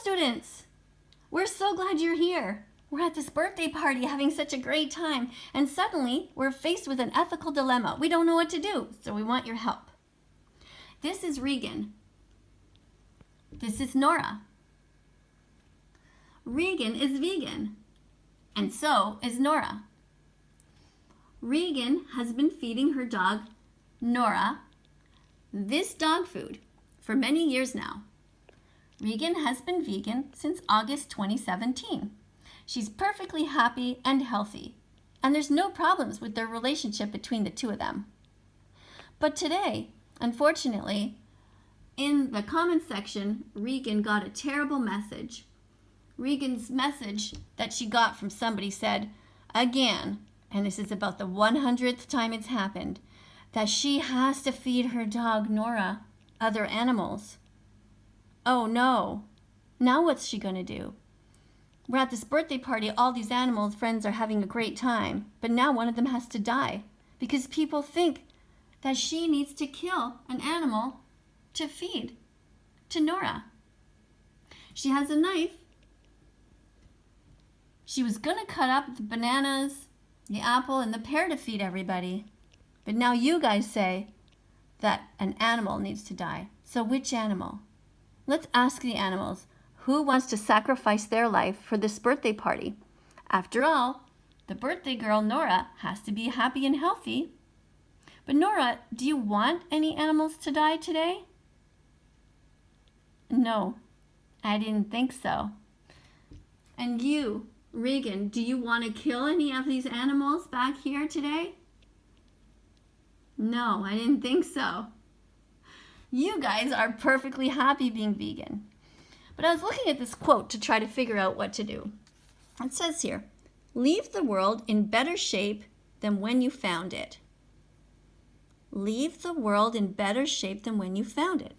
students! We're so glad you're here. We're at this birthday party having such a great time, and suddenly we're faced with an ethical dilemma. We don't know what to do, so we want your help. This is Regan. This is Nora. Regan is vegan, and so is Nora. Regan has been feeding her dog, Nora, this dog food for many years now. Regan has been vegan since August 2017. She's perfectly happy and healthy, and there's no problems with their relationship between the two of them. But today, unfortunately, in the comments section, Regan got a terrible message. Regan's message that she got from somebody said, again, and this is about the 100th time it's happened, that she has to feed her dog, Nora, other animals. Oh no, now what's she gonna do? We're at this birthday party, all these animals, friends are having a great time, but now one of them has to die because people think that she needs to kill an animal to feed to Nora. She has a knife. She was gonna cut up the bananas, the apple, and the pear to feed everybody, but now you guys say that an animal needs to die. So which animal? Let's ask the animals, who wants to sacrifice their life for this birthday party? After all, the birthday girl, Nora, has to be happy and healthy. But Nora, do you want any animals to die today? No, I didn't think so. And you, Regan, do you want to kill any of these animals back here today? No, I didn't think so. You guys are perfectly happy being vegan. But I was looking at this quote to try to figure out what to do. It says here, leave the world in better shape than when you found it. Leave the world in better shape than when you found it.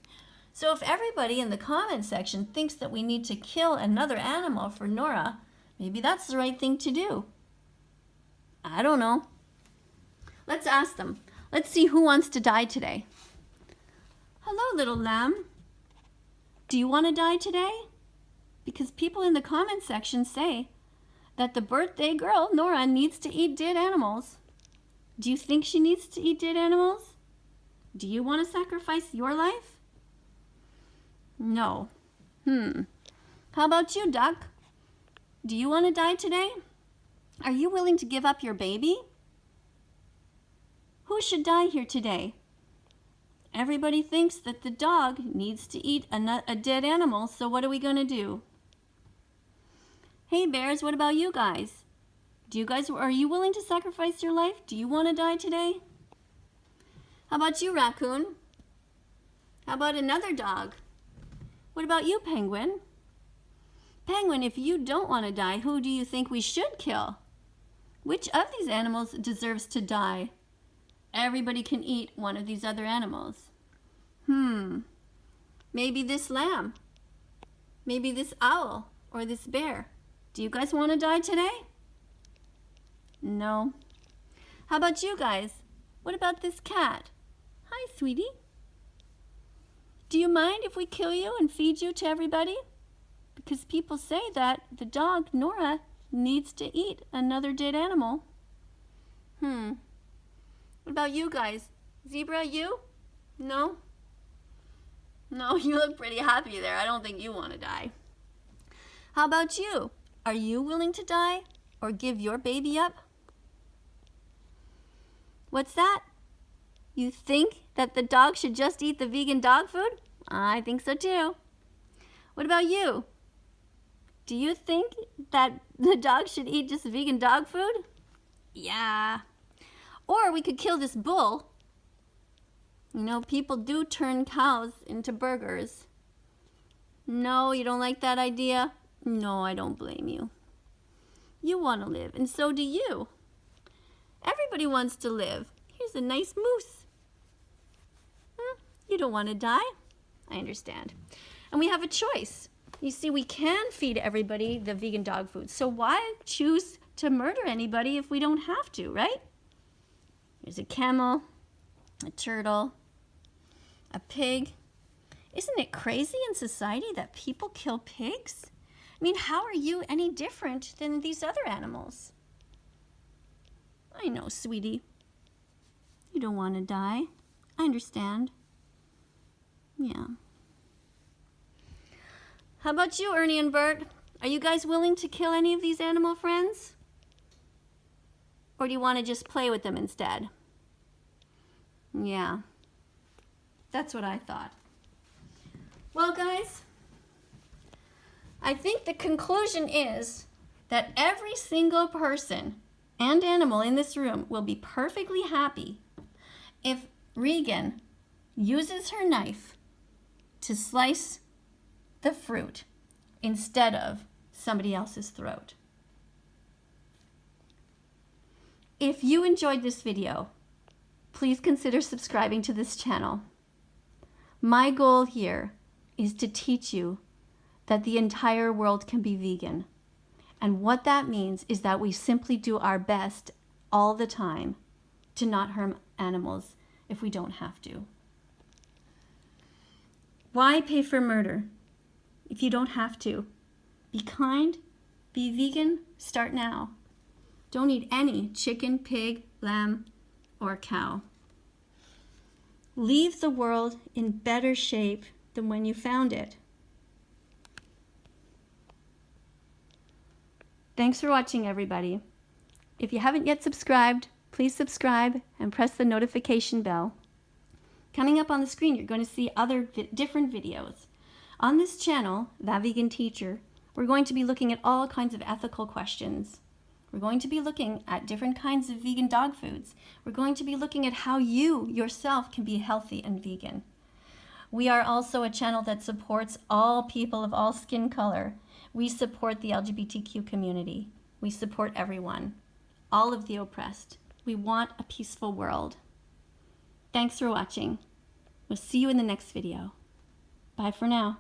So if everybody in the comment section thinks that we need to kill another animal for Nora, maybe that's the right thing to do. I don't know. Let's ask them. Let's see who wants to die today. Hello, little lamb. Do you want to die today? Because people in the comment section say that the birthday girl, Nora, needs to eat dead animals. Do you think she needs to eat dead animals? Do you want to sacrifice your life? No. How about you, duck? Do you want to die today? Are you willing to give up your baby? Who should die here today? Everybody thinks that the dog needs to eat a dead animal, so what are we going to do? Hey bears, what about you guys? Are you willing to sacrifice your life? Do you want to die today? How about you, raccoon? How about another dog? What about you, penguin? Penguin, if you don't want to die, who do you think we should kill? Which of these animals deserves to die? Everybody can eat one of these other animals. Maybe this lamb. Maybe this owl or this bear. Do you guys want to die today? No. How about you guys? What about this cat? Hi, sweetie. Do you mind if we kill you and feed you to everybody? Because people say that the dog, Nora, needs to eat another dead animal. What about you guys? Zebra, you? No? No, you look pretty happy there. I don't think you want to die. How about you? Are you willing to die or give your baby up? What's that? You think that the dog should just eat the vegan dog food? I think so too. What about you? Do you think that the dog should eat just vegan dog food? Yeah. Or we could kill this bull. You know, people do turn cows into burgers. No, you don't like that idea? No, I don't blame you. You want to live, and so do you. Everybody wants to live. Here's a nice moose. You don't want to die? I understand. And we have a choice. You see, we can feed everybody the vegan dog food. So why choose to murder anybody if we don't have to, right? There's a camel, a turtle, a pig. Isn't it crazy in society that people kill pigs? I mean, how are you any different than these other animals? I know, sweetie. You don't want to die. I understand. Yeah. How about you, Ernie and Bert? Are you guys willing to kill any of these animal friends? Or do you want to just play with them instead? Yeah. That's what I thought. Well, guys, I think the conclusion is that every single person and animal in this room will be perfectly happy if Regan uses her knife to slice the fruit instead of somebody else's throat. If you enjoyed this video, please consider subscribing to this channel. My goal here is to teach you that the entire world can be vegan. And what that means is that we simply do our best all the time to not harm animals if we don't have to. Why pay for murder if you don't have to? Be kind, be vegan, start now. Don't eat any chicken, pig, lamb, or cow. Leave the world in better shape than when you found it. Thanks for watching, everybody. If you haven't yet subscribed, please subscribe and press the notification bell. Coming up on the screen, you're going to see other different videos. On this channel, The Vegan Teacher, we're going to be looking at all kinds of ethical questions. We're going to be looking at different kinds of vegan dog foods. We're going to be looking at how you yourself can be healthy and vegan. We are also a channel that supports all people of all skin color. We support the LGBTQ community. We support everyone, all of the oppressed. We want a peaceful world. Thanks for watching. We'll see you in the next video. Bye for now.